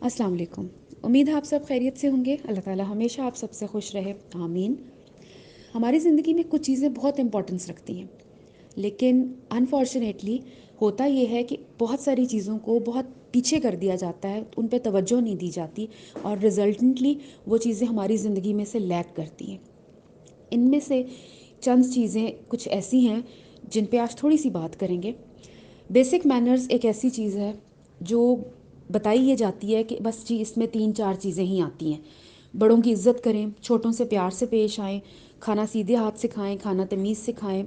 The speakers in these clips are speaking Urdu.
السلام علیکم. امید ہے آپ سب خیریت سے ہوں گے. اللہ تعالیٰ ہمیشہ آپ سب سے خوش رہے, آمین. ہماری زندگی میں کچھ چیزیں بہت امپورٹنس رکھتی ہیں, لیکن انفارچونیٹلی ہوتا یہ ہے کہ بہت ساری چیزوں کو بہت پیچھے کر دیا جاتا ہے, ان پہ توجہ نہیں دی جاتی, اور رزلٹنٹلی وہ چیزیں ہماری زندگی میں سے لیک کرتی ہیں. ان میں سے چند چیزیں کچھ ایسی ہیں جن پہ آج تھوڑی سی بات کریں گے. بیسک مینرز ایک ایسی چیز ہے جو بتائی یہ جاتی ہے کہ بس جی اس میں 3-4 چیزیں ہی آتی ہیں. بڑوں کی عزت کریں, چھوٹوں سے پیار سے پیش آئیں, کھانا سیدھے ہاتھ سے کھائیں, کھانا تمیز سے کھائیں,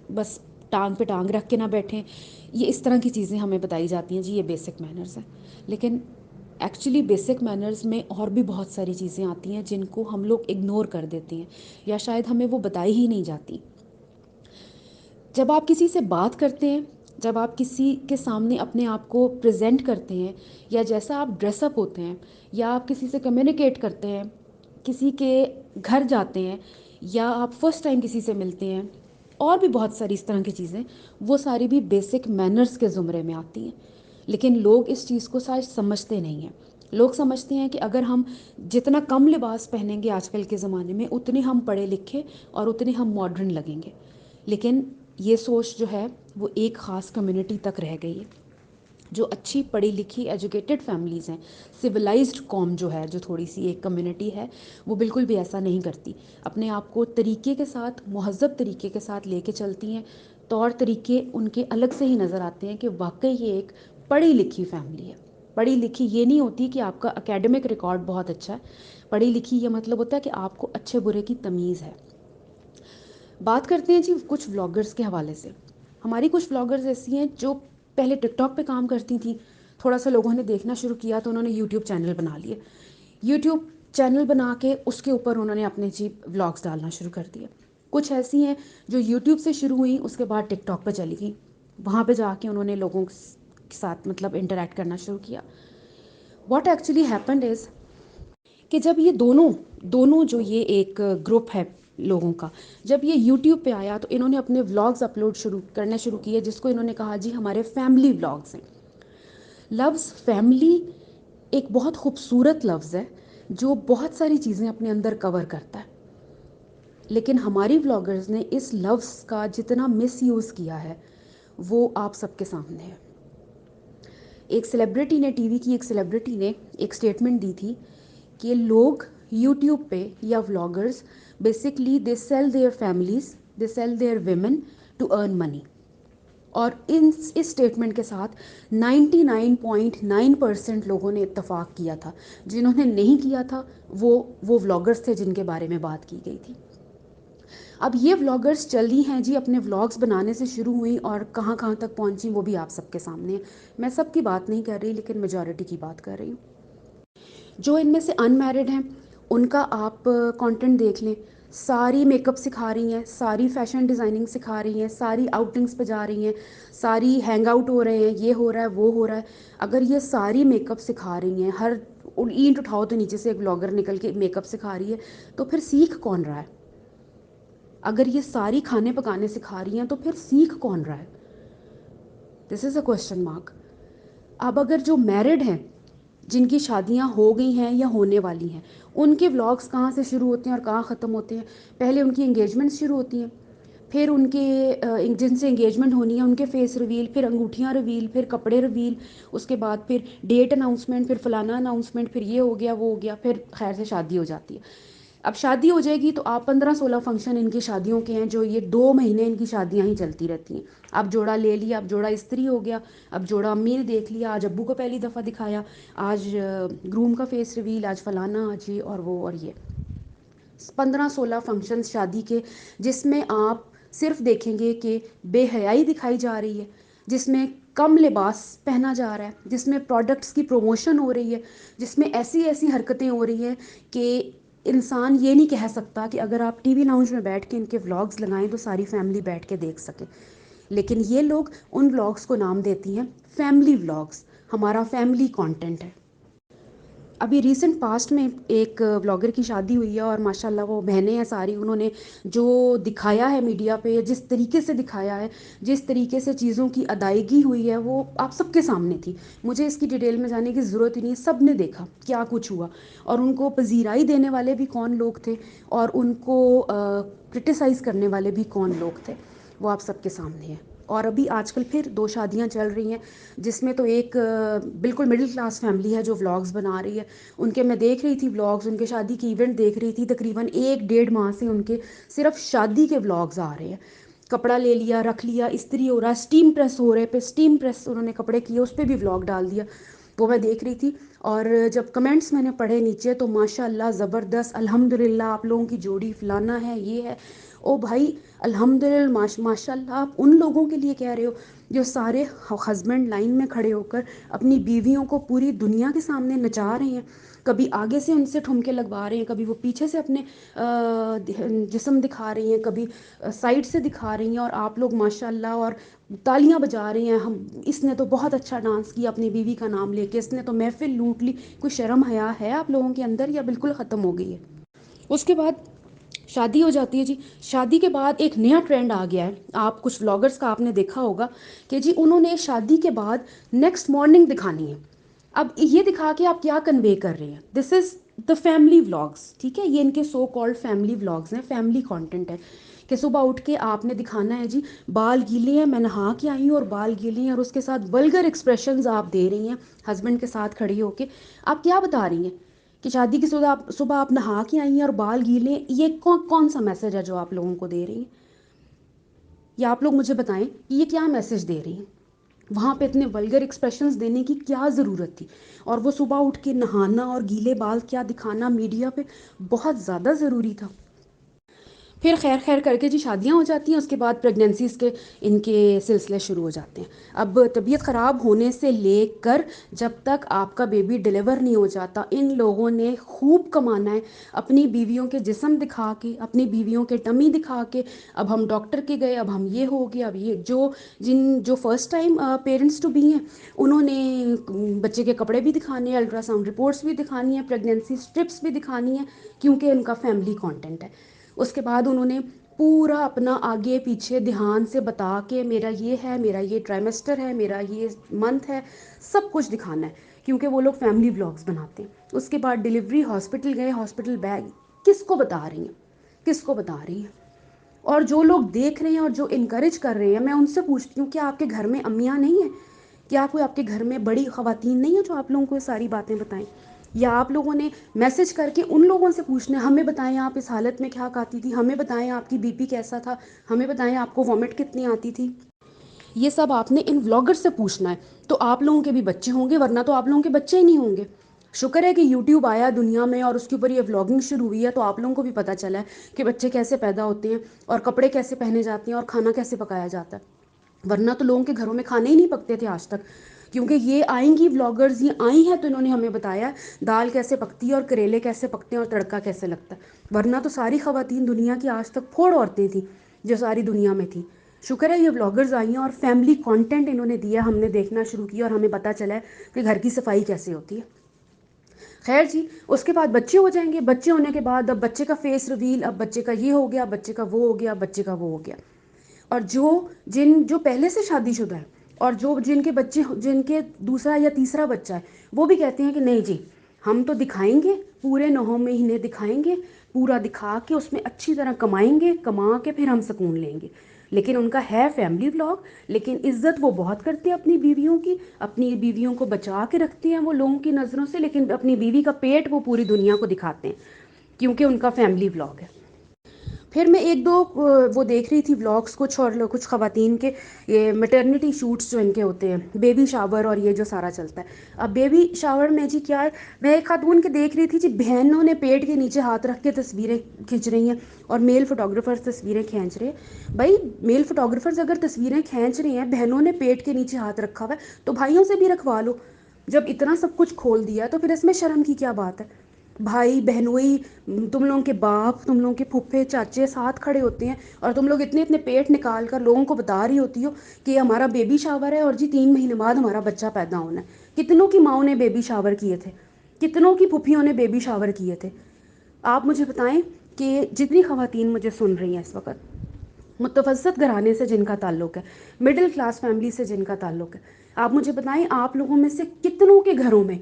بس ٹانگ پہ ٹانگ رکھ کے نہ بیٹھیں. یہ اس طرح کی چیزیں ہمیں بتائی جاتی ہیں, جی یہ بیسک مینرز ہیں. لیکن ایکچولی بیسک مینرز میں اور بھی بہت ساری چیزیں آتی ہیں جن کو ہم لوگ اگنور کر دیتے ہیں, یا شاید ہمیں وہ بتائی ہی نہیں جاتی. جب آپ کسی سے بات کرتے ہیں, جب آپ کسی کے سامنے اپنے آپ کو پریزنٹ کرتے ہیں, یا جیسا آپ ڈریس اپ ہوتے ہیں, یا آپ کسی سے کمیونیکیٹ کرتے ہیں, کسی کے گھر جاتے ہیں, یا آپ فرسٹ ٹائم کسی سے ملتے ہیں, اور بھی بہت ساری اس طرح کی چیزیں, وہ ساری بھی بیسک مینرز کے زمرے میں آتی ہیں. لیکن لوگ اس چیز کو سچ سمجھتے نہیں ہیں. لوگ سمجھتے ہیں کہ اگر ہم جتنا کم لباس پہنیں گے آج کل کے زمانے میں, اتنے ہم پڑھے لکھے اور اتنے ہم ماڈرن لگیں گے. لیکن یہ سوچ جو ہے وہ ایک خاص کمیونٹی تک رہ گئی ہے. جو اچھی پڑھی لکھی ایجوکیٹڈ فیملیز ہیں, سویلائزڈ قوم جو ہے, جو تھوڑی سی ایک کمیونٹی ہے, وہ بالکل بھی ایسا نہیں کرتی. اپنے آپ کو طریقے کے ساتھ, مہذب طریقے کے ساتھ لے کے چلتی ہیں. طور طریقے ان کے الگ سے ہی نظر آتے ہیں کہ واقعی یہ ایک پڑھی لکھی فیملی ہے. پڑھی لکھی یہ نہیں ہوتی کہ آپ کا اکیڈمک ریکارڈ بہت اچھا ہے. پڑھی لکھی یہ مطلب ہوتا ہے کہ آپ کو اچھے برے کی تمیز ہے. بات کرتے ہیں جی کچھ ولاگرز کے حوالے سے. ہماری کچھ ولاگرز ایسی ہیں جو پہلے ٹک ٹاک پہ کام کرتی تھیں, تھوڑا سا لوگوں نے دیکھنا شروع کیا تو انہوں نے یوٹیوب چینل بنا لیے. یوٹیوب چینل بنا کے اس کے اوپر انہوں نے اپنے جی ولاگز ڈالنا شروع کر دیے. کچھ ایسی ہیں جو یوٹیوب سے شروع ہوئیں, اس کے بعد ٹک ٹاک پہ چلی گئیں. وہاں پہ جا کے انہوں نے لوگوں کے ساتھ مطلب انٹریکٹ کرنا شروع کیا. واٹ ایکچولی ہیپنڈ از کہ جب یہ دونوں جو یہ ایک گروپ ہے لوگوں کا, جب یہ یوٹیوب پہ آیا تو انہوں نے اپنے ولاگز اپلوڈ کرنے شروع کیے, جس کو انہوں نے کہا جی ہمارے فیملی ولاگز ہیں. لفظ فیملی ایک بہت خوبصورت لفظ ہے جو بہت ساری چیزیں اپنے اندر کور کرتا ہے. لیکن ہماری ولاگرز نے اس لفظ کا جتنا مس یوز کیا ہے وہ آپ سب کے سامنے ہے. ایک سیلیبریٹی نے, ٹی وی کی ایک سیلیبریٹی نے ایک سٹیٹمنٹ دی تھی کہ لوگ یوٹیوب پہ یا vloggers basically they sell their families, they sell their women to earn money. اور اس اسٹیٹمنٹ کے ساتھ 99.9% لوگوں نے اتفاق کیا تھا. جنہوں نے نہیں کیا تھا وہ ولاگرز تھے جن کے بارے میں بات کی گئی تھی. اب یہ ولاگرز چلی ہیں جی, اپنے ولاگز بنانے سے شروع ہوئیں اور کہاں کہاں تک پہنچیں وہ بھی آپ سب کے سامنے ہیں. میں سب کی بات نہیں کر رہی, لیکن میجورٹی کی بات کر رہی ہوں. جو ان میں سے ان میرڈ ہیں ان کا آپ کانٹینٹ دیکھ لیں, ساری میک اپ سکھا رہی ہیں, ساری فیشن ڈیزائننگ سکھا رہی ہیں, ساری آؤٹنگس پہ جا رہی ہیں, ساری ہینگ آؤٹ ہو رہے ہیں, یہ ہو رہا ہے وہ ہو رہا ہے. اگر یہ ساری میک اپ سکھا رہی ہیں, ہر اینٹ اٹھاؤ تو نیچے سے ایک بلاگر نکل کے میک اپ سکھا رہی ہے, تو پھر سیکھ کون رہا ہے؟ اگر یہ ساری کھانے پکانے سکھا رہی ہیں تو پھر سیکھ کون رہا ہے؟ دس از اے کوشچن مارک. اب اگر جو میرڈ ہیں, جن کی شادیاں ہو گئی ہیں یا ہونے والی ہیں, ان کے ولاگز کہاں سے شروع ہوتے ہیں اور کہاں ختم ہوتے ہیں؟ پہلے ان کی انگیجمنٹ شروع ہوتی ہیں, پھر ان کے جن سے انگیجمنٹ ہونی ہے ان کے فیس ریویل, پھر انگوٹھیاں ریویل, پھر کپڑے ریویل, اس کے بعد پھر ڈیٹ اناؤنسمنٹ, پھر فلانا اناؤنسمنٹ, پھر یہ ہو گیا وہ ہو گیا, پھر خیر سے شادی ہو جاتی ہے. اب شادی ہو جائے گی تو آپ 15-16 فنکشن ان کی شادیوں کے ہیں, جو یہ 2 مہینے ان کی شادیاں ہی چلتی رہتی ہیں. اب جوڑا لے لیا, اب جوڑا استری ہو گیا, اب جوڑا امی نے دیکھ لیا, آج ابو کو پہلی دفعہ دکھایا, آج گروم کا فیس ریویل, آج فلانا, آج یہ اور وہ اور یہ. 15-16 فنکشنز شادی کے, جس میں آپ صرف دیکھیں گے کہ بے حیائی دکھائی جا رہی ہے, جس میں کم لباس پہنا جا رہا ہے, جس میں پروڈکٹس کی پروموشن ہو رہی ہے, جس میں ایسی حرکتیں ہو رہی ہیں کہ انسان یہ نہیں کہہ سکتا کہ اگر آپ ٹی وی لاؤنج میں بیٹھ کے ان کے ولاگز لگائیں تو ساری فیملی بیٹھ کے دیکھ سکیں. لیکن یہ لوگ ان ولاگز کو نام دیتی ہیں فیملی ولاگز, ہمارا فیملی کانٹینٹ ہے. ابھی ریسنٹ پاسٹ میں ایک بلاگر کی شادی ہوئی ہے، اور ماشاءاللہ وہ بہنیں ہیں ساری، انہوں نے جو دکھایا ہے میڈیا پہ، جس طریقے سے دکھایا ہے، جس طریقے سے چیزوں کی ادائیگی ہوئی ہے، وہ آپ سب کے سامنے تھی. مجھے اس کی ڈیٹیل میں جانے کی ضرورت ہی نہیں ہے، سب نے دیکھا کیا کچھ ہوا، اور ان کو پذیرائی دینے والے بھی کون لوگ تھے، اور ان کو کرٹیسائز کرنے والے بھی کون لوگ تھے، وہ آپ سب کے سامنے ہے. اور ابھی آج کل پھر 2 شادیاں چل رہی ہیں، جس میں تو ایک بالکل مڈل کلاس فیملی ہے جو ولاگز بنا رہی ہے. ان کے میں دیکھ رہی تھی ولاگز، ان کے شادی کی ایونٹ دیکھ رہی تھی، تقریباً 1-1.5 ماہ سے ان کے صرف شادی کے ولاگز آ رہے ہیں. کپڑا لے لیا، رکھ لیا، استری ہو رہا ہے، اسٹیم پریس ہو رہے پہ اسٹیم پریس انہوں نے کپڑے کیے، اس پہ بھی ولاگ ڈال دیا. وہ میں دیکھ رہی تھی، اور جب کمنٹس میں نے پڑھے نیچے تو ماشاء اللہ زبردست، الحمدللہ آپ لوگوں کی جوڑی فلانا ہے، یہ ہے. او بھائی الحمدللہ، ماشاء اللہ آپ ان لوگوں کے لیے کہہ رہے ہو جو سارے ہسبینڈ لائن میں کھڑے ہو کر اپنی بیویوں کو پوری دنیا کے سامنے نچا رہے ہیں. کبھی آگے سے ان سے ٹھمکے لگوا رہے ہیں، کبھی وہ پیچھے سے اپنے جسم دکھا رہی ہیں، کبھی سائڈ سے دکھا رہی ہیں، اور آپ لوگ ماشاء اللہ اور تالیاں بجا رہے ہیں. ہم اس نے تو بہت اچھا ڈانس کیا اپنی بیوی کا نام لے کے، اس نے تو محفل لوٹ لی. کوئی شرم حیا ہے آپ لوگوں کے اندر، یا بالکل ختم ہو گئی ہے؟ اس کے بعد شادی ہو جاتی ہے جی. شادی کے بعد ایک نیا ٹرینڈ آ گیا ہے، آپ کچھ ولاگرز کا آپ نے دیکھا ہوگا کہ جی انہوں نے شادی کے بعد نیکسٹ مارننگ دکھانی ہے. اب یہ دکھا کے آپ کیا کنوے کر رہے ہیں؟ دس از دا فیملی ولاگس، ٹھیک ہے، یہ ان کے سو کالڈ فیملی ولاگس ہیں، فیملی کانٹینٹ ہے کہ صبح اٹھ کے آپ نے دکھانا ہے جی بال گیلے ہیں، میں نہا کے آئی ہوں اور بال گیلے ہیں، اور اس کے ساتھ ولگر ایکسپریشنز آپ دے رہی ہیں ہسبینڈ کے ساتھ کھڑی ہو کے. آپ کیا بتا رہی ہیں کہ شادی کی صبح آپ نہا کے آئی ہیں اور بال گیلے ہیں؟ یہ کون سا میسج ہے جو آپ لوگوں کو دے رہی ہیں؟ یا آپ لوگ مجھے بتائیں کہ یہ کیا میسج دے رہی ہیں؟ وہاں پہ اتنے ولگر ایکسپریشنز دینے کی کیا ضرورت تھی؟ اور وہ صبح اٹھ کے نہانا اور گیلے بال کیا دکھانا میڈیا پہ بہت زیادہ ضروری تھا. پھر خیر خیر کر کے جی شادیاں ہو جاتی ہیں، اس کے بعد پریگنینسیز کے ان کے سلسلے شروع ہو جاتے ہیں. اب طبیعت خراب ہونے سے لے کر جب تک آپ کا بیبی ڈیلیور نہیں ہو جاتا، ان لوگوں نے خوب کمانا ہے اپنی بیویوں کے جسم دکھا کے، اپنی بیویوں کے ٹمی دکھا کے. اب ہم ڈاکٹر کے گئے، اب ہم یہ ہو گیا، اب یہ جو first time parents to be ہیں انہوں نے بچے کے کپڑے بھی دکھانے ہیں، الٹرا ساؤنڈ رپورٹس بھی دکھانی ہیں، پریگنینسی اسٹرپس بھی دکھانی ہیں، کیونکہ ان کا فیملی کانٹینٹ ہے. اس کے بعد انہوں نے پورا اپنا آگے پیچھے دھیان سے بتا کے میرا یہ ہے، میرا یہ ٹرائمیسٹر ہے، میرا یہ منتھ ہے، سب کچھ دکھانا ہے، کیونکہ وہ لوگ فیملی بلاگز بناتے ہیں. اس کے بعد ڈیلیوری، ہاسپٹل گئے، ہاسپٹل بیگ، کس کو بتا رہی ہیں، کس کو بتا رہی ہیں؟ اور جو لوگ دیکھ رہے ہیں اور جو انکریج کر رہے ہیں، میں ان سے پوچھتی ہوں کیا آپ کے گھر میں امیاں نہیں ہیں؟ کیا کوئی آپ کے گھر میں بڑی خواتین نہیں ہیں جو آپ لوگوں کو یہ ساری باتیں بتائیں؟ یا آپ لوگوں نے میسج کر کے ان لوگوں سے پوچھنا ہے ہمیں بتائیں آپ اس حالت میں کیا کھاتی تھی، ہمیں بتائیں آپ کی بی پی کیسا تھا، ہمیں بتائیں آپ کو وامٹ کتنی آتی تھی؟ یہ سب آپ نے ان ولاگر سے پوچھنا ہے. تو آپ لوگوں کے بھی بچے ہوں گے، ورنہ تو آپ لوگوں کے بچے ہی نہیں ہوں گے. شکر ہے کہ یوٹیوب آیا دنیا میں اور اس کے اوپر یہ ولاگنگ شروع ہوئی ہے، تو آپ لوگوں کو بھی پتہ چلا ہے کہ بچے کیسے پیدا ہوتے ہیں اور کپڑے کیسے پہنے جاتے ہیں اور کھانا کیسے پکایا جاتا ہے. ورنہ تو لوگوں کے گھروں میں کھانے ہی نہیں پکتے تھے آج تک. کیونکہ یہ آئیں گی ولاگرز، یہ آئی ہیں تو انہوں نے ہمیں بتایا دال کیسے پکتی ہے اور کریلے کیسے پکتے ہیں اور تڑکا کیسے لگتا ہے. ورنہ تو ساری خواتین دنیا کی آج تک پھوڑ عورتیں تھیں جو ساری دنیا میں تھیں. شکر ہے یہ ولاگرز آئی ہیں اور فیملی کانٹینٹ انہوں نے دیا، ہم نے دیکھنا شروع کیا اور ہمیں پتہ چلا ہے کہ گھر کی صفائی کیسے ہوتی ہے. خیر جی، اس کے بعد بچے ہو جائیں گے، بچے ہونے کے بعد اب بچے کا فیس ریویل، اب بچے کا یہ ہو گیا، بچے کا وہ ہو گیا، بچے کا وہ ہو گیا. اور جو پہلے سے شادی شدہ ہے اور جن کے دوسرا یا تیسرا بچہ ہے، وہ بھی کہتے ہیں کہ نہیں جی ہم تو دکھائیں گے، پورے 9 مہینے دکھائیں گے، پورا دکھا کے اس میں اچھی طرح کمائیں گے، کما کے پھر ہم سکون لیں گے. لیکن ان کا ہے فیملی ولاگ، لیکن عزت وہ بہت کرتے ہیں اپنی بیویوں کی، اپنی بیویوں کو بچا کے رکھتے ہیں وہ لوگوں کی نظروں سے، لیکن اپنی بیوی کا پیٹ وہ پوری دنیا کو دکھاتے ہیں کیونکہ ان کا فیملی ولاگ ہے. پھر میں ایک دو وہ دیکھ رہی تھی ولاگس کچھ خواتین کے، یہ میٹرنٹی شوٹس جو ان کے ہوتے ہیں، بیبی شاور اور یہ جو سارا چلتا ہے. اب بیبی شاور میں جی کیا ہے، میں ایک خاتون کے دیکھ رہی تھی جی بہنوں نے پیٹ کے نیچے ہاتھ رکھ کے تصویریں کھینچ رہی ہیں اور میل فوٹوگرافرز تصویریں کھینچ رہے ہیں. بھائی میل فوٹوگرافرز اگر تصویریں کھینچ رہی ہیں، بہنوں نے پیٹ کے نیچے ہاتھ رکھا ہوا ہے تو بھائیوں سے بھی رکھوا لو. جب اتنا سب کچھ کھول دیا تو پھر اس میں شرم کی کیا بات ہے؟ بھائی بہنوئی، تم لوگوں کے باپ، تم لوگوں کے پھپھے چاچے ساتھ کھڑے ہوتے ہیں اور تم لوگ اتنے اتنے پیٹ نکال کر لوگوں کو بتا رہی ہوتی ہو کہ یہ ہمارا بیبی شاور ہے اور جی 3 مہینے بعد ہمارا بچہ پیدا ہونا ہے. کتنوں کی ماؤں نے بیبی شاور کیے تھے؟ کتنوں کی پھوپھیوں نے بیبی شاور کیے تھے. آپ مجھے بتائیں کہ جتنی خواتین مجھے سن رہی ہیں اس وقت، متوسط گھرانے سے جن کا تعلق ہے، مڈل کلاس فیملی سے جن کا تعلق ہے، آپ مجھے بتائیں آپ لوگوں میں سے کتنوں کے گھروں میں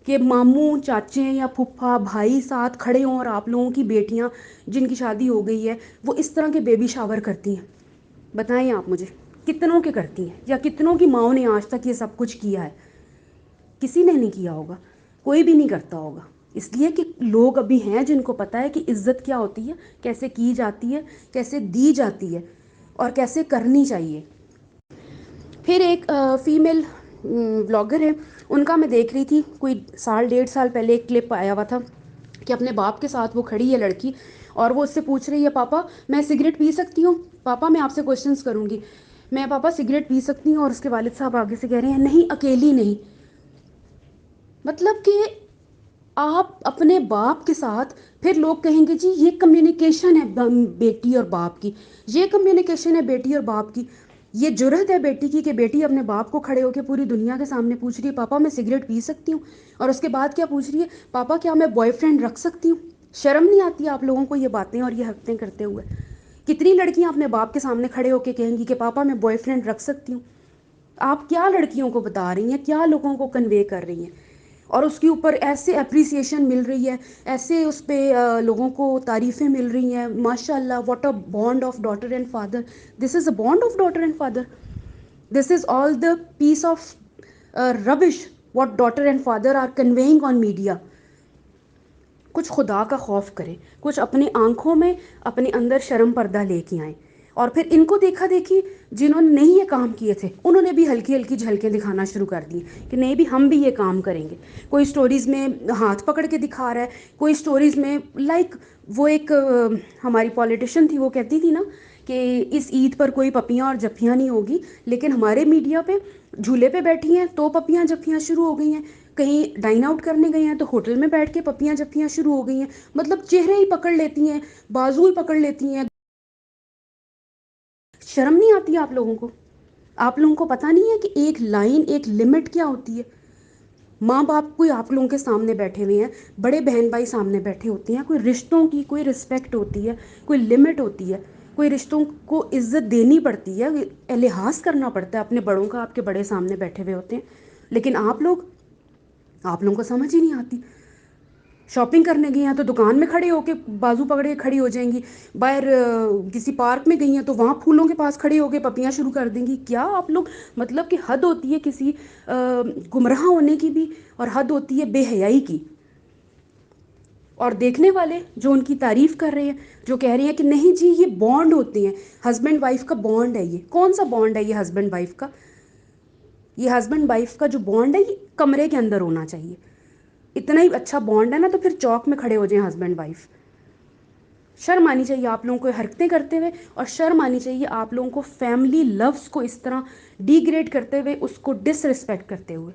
کہ ماموں، چاچے یا پھپھا بھائی ساتھ کھڑے ہوں اور آپ لوگوں کی بیٹیاں جن کی شادی ہو گئی ہے وہ اس طرح کے بیبی شاور کرتی ہیں؟ بتائیں آپ مجھے کتنوں کے کرتی ہیں، یا کتنوں کی ماؤں نے آج تک یہ سب کچھ کیا ہے؟ کسی نے نہیں کیا ہوگا، کوئی بھی نہیں کرتا ہوگا. اس لیے کہ لوگ ابھی ہیں جن کو پتہ ہے کہ عزت کیا ہوتی ہے، کیسے کی جاتی ہے، کیسے دی جاتی ہے اور کیسے کرنی چاہیے. پھر ایک فیمیل بلاگر ہے، ان کا میں دیکھ رہی تھی، کوئی 1.5 سال پہلے ایک کلپ آیا ہوا تھا کہ اپنے باپ کے ساتھ وہ کھڑی ہے لڑکی، اور وہ اس سے پوچھ رہی ہے پاپا میں سگریٹ پی سکتی ہوں؟ پاپا میں آپ سے کوشچنس کروں گی، میں پاپا سگریٹ پی سکتی ہوں؟ اور اس کے والد صاحب آگے سے کہہ رہے ہیں نہیں اکیلی نہیں. مطلب کہ آپ اپنے باپ کے ساتھ، پھر لوگ کہیں گے جی یہ کمیونیکیشن ہے بیٹی اور باپ کی، یہ کمیونیکیشن ہے بیٹی اور باپ کی، یہ جرت ہے بیٹی کی کہ بیٹی اپنے باپ کو کھڑے ہو کے پوری دنیا کے سامنے پوچھ رہی ہے پاپا میں سگریٹ پی سکتی ہوں؟ اور اس کے بعد کیا پوچھ رہی ہے؟ پاپا کیا میں بوائے فرینڈ رکھ سکتی ہوں؟ شرم نہیں آتی آپ لوگوں کو یہ باتیں اور یہ حرکتیں کرتے ہوئے؟ کتنی لڑکیاں اپنے باپ کے سامنے کھڑے ہو کے کہیں گی کہ پاپا میں بوائے فرینڈ رکھ سکتی ہوں؟ آپ کیا لڑکیوں کو بتا رہی ہیں، کیا لوگوں کو کنوے کر رہی ہیں؟ اور اس کے اوپر ایسے اپریسیشن مل رہی ہے، ایسے اس پہ لوگوں کو تعریفیں مل رہی ہیں، ماشاء اللہ what a bond of daughter and father. This is a bond of daughter and father. This is all the piece of rubbish what daughter and father are conveying on media. کچھ خدا کا خوف کریں، کچھ اپنی آنکھوں میں اپنے اندر شرم پردہ لے کے آئیں. اور پھر ان کو دیکھا دیکھی جنہوں نے نہیں یہ کام کیے تھے انہوں نے بھی ہلکی ہلکی جھلکیں دکھانا شروع کر دی کہ نہیں بھی ہم بھی یہ کام کریں گے. کوئی سٹوریز میں ہاتھ پکڑ کے دکھا رہا ہے، کوئی سٹوریز میں لائک وہ ایک ہماری پولیٹیشین تھی، وہ کہتی تھی نا کہ اس عید پر کوئی پپیاں اور جفیاں نہیں ہوگی، لیکن ہمارے میڈیا پہ جھولے پہ بیٹھی ہیں تو پپیاں جفیاں شروع ہو گئی ہیں، کہیں ڈائن آؤٹ کرنے گئی ہیں تو ہوٹل میں بیٹھ کے پپیاں جفیاں شروع ہو گئی ہیں. مطلب چہرے ہی پکڑ لیتی ہیں، بازو ہی پکڑ لیتی ہیں. شرم نہیں آتی آپ لوگوں کو؟ آپ لوگوں کو پتہ نہیں ہے کہ ایک لائن، ایک لمٹ کیا ہوتی ہے؟ ماں باپ کوئی آپ لوگوں کے سامنے بیٹھے ہوئے ہیں، بڑے بہن بھائی سامنے بیٹھے ہوتے ہیں، کوئی رشتوں کی کوئی رسپیکٹ ہوتی ہے، کوئی لمٹ ہوتی ہے، کوئی رشتوں کو عزت دینی پڑتی ہے، لحاظ کرنا پڑتا ہے اپنے بڑوں کا. آپ کے بڑے سامنے بیٹھے ہوئے ہوتے ہیں، لیکن آپ لوگوں کو سمجھ ہی نہیں آتی. شاپنگ کرنے گئی ہیں تو دکان میں کھڑے ہو کے بازو پکڑ کے کھڑی ہو جائیں گی، باہر کسی پارک میں گئی ہیں تو وہاں پھولوں کے پاس کھڑے ہو کے پپیاں شروع کر دیں گی. کیا آپ لوگ، مطلب کہ حد ہوتی ہے کسی گمراہ ہونے کی بھی، اور حد ہوتی ہے بے حیائی کی. اور دیکھنے والے جو ان کی تعریف کر رہے ہیں، جو کہہ رہے ہیں کہ نہیں جی یہ بانڈ ہوتے ہیں، ہسبینڈ وائف کا بانڈ ہے. یہ کون سا بانڈ ہے یہ ہسبینڈ وائف کا؟ یہ ہسبینڈ وائف کا جو بانڈ ہے یہ کمرے کے اندر ہونا چاہیے. اتنا ہی اچھا بانڈ ہے نا تو پھر چوک میں کھڑے ہو جائیں ہسبینڈ وائف. شرم آنی چاہیے آپ لوگوں کو حرکتیں کرتے ہوئے، اور شرم آنی چاہیے آپ لوگوں کو فیملی لفظ کو اس طرح ڈی گریڈ کرتے ہوئے، اس کو ڈس رسپیکٹ کرتے ہوئے.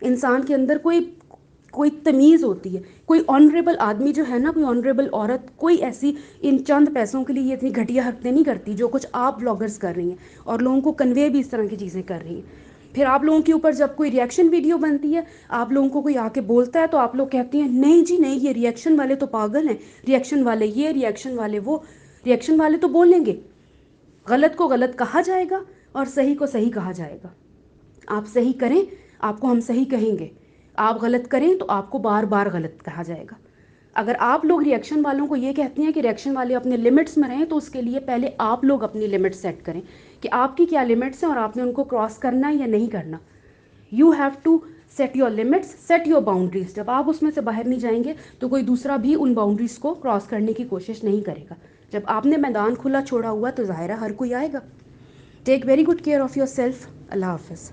انسان کے اندر کوئی تمیز ہوتی ہے. کوئی آنریبل آدمی جو ہے نا، کوئی آنریبل عورت، کوئی ایسی ان چند پیسوں کے لیے یہ اتنی گھٹیا حرکتیں نہیں کرتی جو کچھ آپ بلاگرز کر رہی ہیں، اور لوگوں کو کنوے بھی اس طرح کی چیزیں کر رہی ہیں. پھر آپ لوگوں کے اوپر جب کوئی ریئیکشن ویڈیو بنتی ہے، آپ لوگوں کو کوئی آ کے بولتا ہے تو آپ لوگ کہتے ہیں نہیں جی نہیں، یہ ریئیکشن والے تو پاگل ہیں، ریئیکشن والے یہ، ریئیکشن والے وہ. ریئیکشن والے تو بولیں گے، غلط کو غلط کہا جائے گا اور صحیح کو صحیح کہا جائے گا. آپ صحیح کریں، آپ کو ہم صحیح کہیں گے. آپ غلط کریں تو آپ کو بار بار غلط کہا جائے گا. اگر آپ لوگ ریئیکشن والوں کو یہ کہتے ہیں کہ ریئیکشن والے اپنے لمٹس میں رہیں، تو اس کے لیے پہلے آپ لوگ اپنی لمٹ سیٹ کریں کہ آپ کی کیا لمٹس ہیں اور آپ نے ان کو کراس کرنا ہے یا نہیں کرنا. You have to set your limits, set your boundaries. جب آپ اس میں سے باہر نہیں جائیں گے تو کوئی دوسرا بھی ان باؤنڈریز کو کراس کرنے کی کوشش نہیں کرے گا. جب آپ نے میدان کھلا چھوڑا ہوا تو ظاہرہ ہر کوئی آئے گا. Take very good care of yourself. اللہ حافظ.